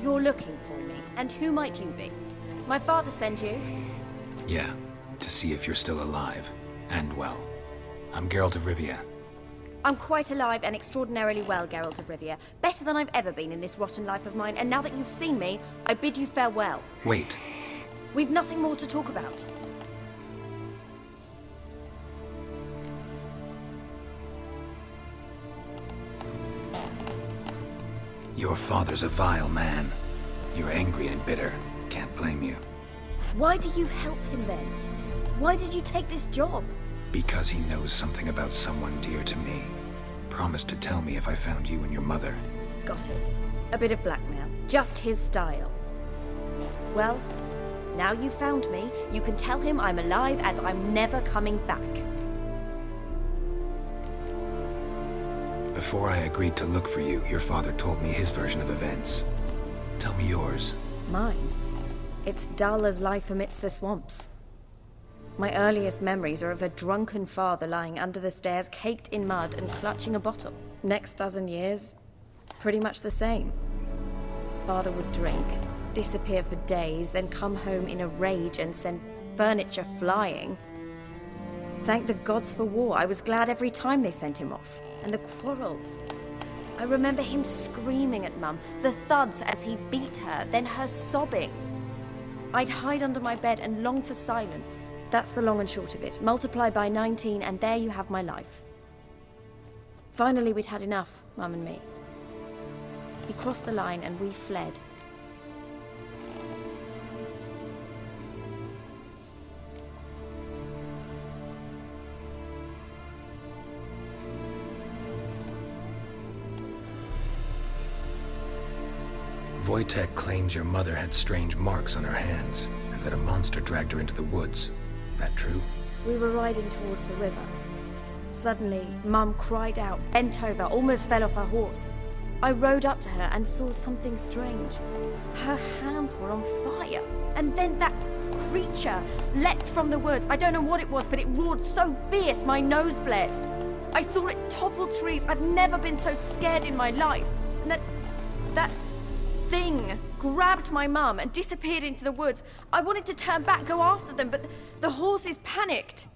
You're looking for me, and who might you be? My father sent you? Yeah, to see if you're still alive, and well. I'm Geralt of Rivia. I'm quite alive and extraordinarily well, Geralt of Rivia. Better than I've ever been in this rotten life of mine, and now that you've seen me, I bid you farewell. Wait. We've nothing more to talk about. Your father's a vile man. You're angry and bitter. Can't blame you. Why do you help him then? Why did you take this job? Because he knows something about someone dear to me. Promised to tell me if I found you and your mother. Got it. A bit of blackmail. Just his style. Well, now you've found me, you can tell him I'm alive and I'm never coming back. Before I agreed to look for you, your father told me his version of events. Tell me yours. Mine? It's dull as life amidst the swamps. My earliest memories are of a drunken father lying under the stairs, caked in mud and clutching a bottle. Next dozen years, pretty much the same. Father would drink, disappear for days, then come home in a rage and send furniture flying. Thank the gods for war. I was glad every time they sent him off. And the quarrels. I remember him screaming at Mum, the thuds as he beat her, then her sobbing. I'd hide under my bed and long for silence. That's the long and short of it. Multiply by 19 and there you have my life. Finally, we'd had enough, Mum and me. He crossed the line and we fled. Wojtek claims your mother had strange marks on her hands, and that a monster dragged her into the woods. That true? We were riding towards the river. Suddenly, Mum cried out, bent over, almost fell off her horse. I rode up to her and saw something strange. Her hands were on fire. And then that creature leapt from the woods. I don't know what it was, but it roared so fierce my nose bled. I saw it topple trees. I've never been so scared in my life. And that thing grabbed my mum and disappeared into the woods. I wanted to turn back, go after them, but the horses panicked.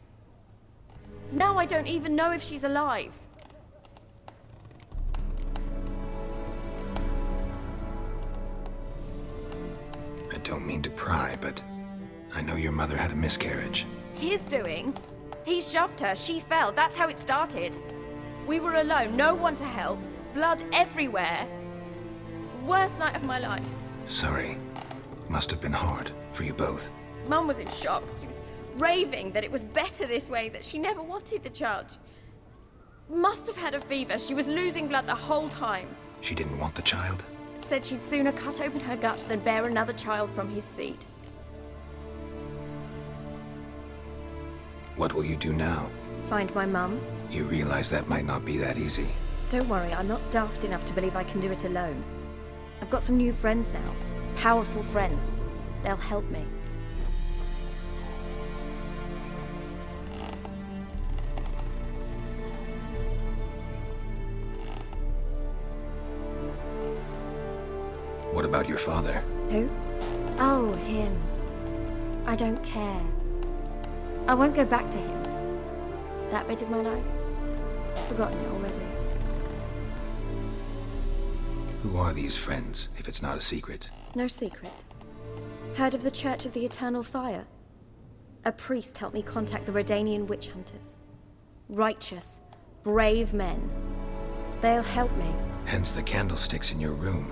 Now I don't even know if she's alive. I don't mean to pry, but I know your mother had a miscarriage. His doing? He shoved her, she fell, that's how it started. We were alone, no one to help, blood everywhere. Worst night of my life. Sorry. Must have been hard for you both. Mum was in shock. She was raving that it was better this way, that she never wanted the child. Must have had a fever. She was losing blood the whole time. She didn't want the child? Said she'd sooner cut open her gut than bear another child from his seed. What will you do now? Find my mum. You realize that might not be that easy. Don't worry, I'm not daft enough to believe I can do it alone. I've got some new friends now. Powerful friends. They'll help me. What about your father? Who? Oh, him. I don't care. I won't go back to him. That bit of my life? Forgotten it already. Who are these friends, if it's not a secret? No secret. Heard of the Church of the Eternal Fire? A priest helped me contact the Redanian witch hunters. Righteous, brave men. They'll help me. Hence the candlesticks in your room.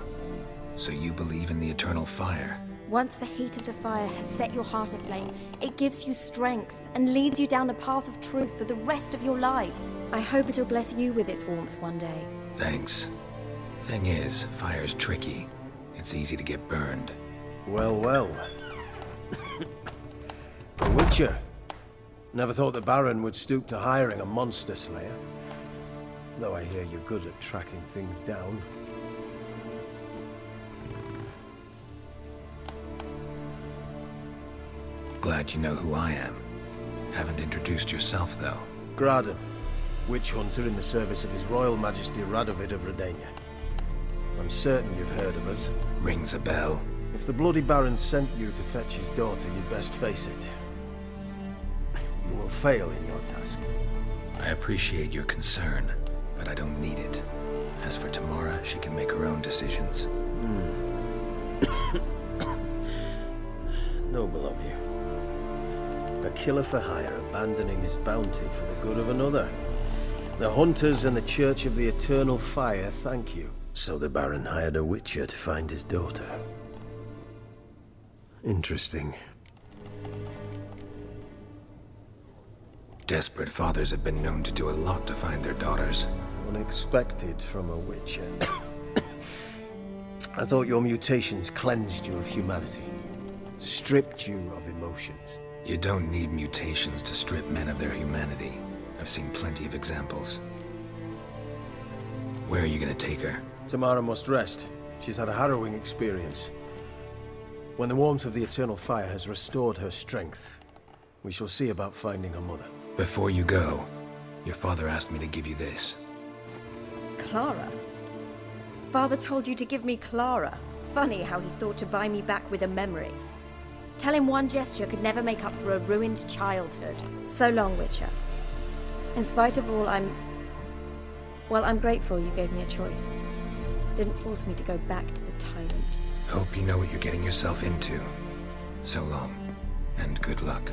So you believe in the eternal fire? Once the heat of the fire has set your heart aflame, it gives you strength and leads you down the path of truth for the rest of your life. I hope it'll bless you with its warmth one day. Thanks. Thing is, fire's tricky. It's easy to get burned. Well, well. A witcher. Never thought the Baron would stoop to hiring a monster slayer. Though I hear you're good at tracking things down. Glad you know who I am. Haven't introduced yourself, though. Graden, witch hunter in the service of His Royal Majesty Radovid of Redania. I'm certain you've heard of us. Rings a bell. If the Bloody Baron sent you to fetch his daughter, you'd best face it. You will fail in your task. I appreciate your concern, but I don't need it. As for Tamara, she can make her own decisions. Noble of you. A killer for hire abandoning his bounty for the good of another. The hunters and the Church of the Eternal Fire thank you. So the Baron hired a witcher to find his daughter. Interesting. Desperate fathers have been known to do a lot to find their daughters. Unexpected from a witcher. I thought your mutations cleansed you of humanity. Stripped you of emotions. You don't need mutations to strip men of their humanity. I've seen plenty of examples. Where are you gonna take her? Tamara must rest. She's had a harrowing experience. When the warmth of the Eternal Fire has restored her strength, we shall see about finding her mother. Before you go, your father asked me to give you this. Clara? Father told you to give me Clara. Funny how he thought to buy me back with a memory. Tell him one gesture could never make up for a ruined childhood. So long, Witcher. In spite of all, I'm grateful you gave me a choice. Didn't force me to go back to the tyrant. Hope you know what you're getting yourself into. So long, and good luck.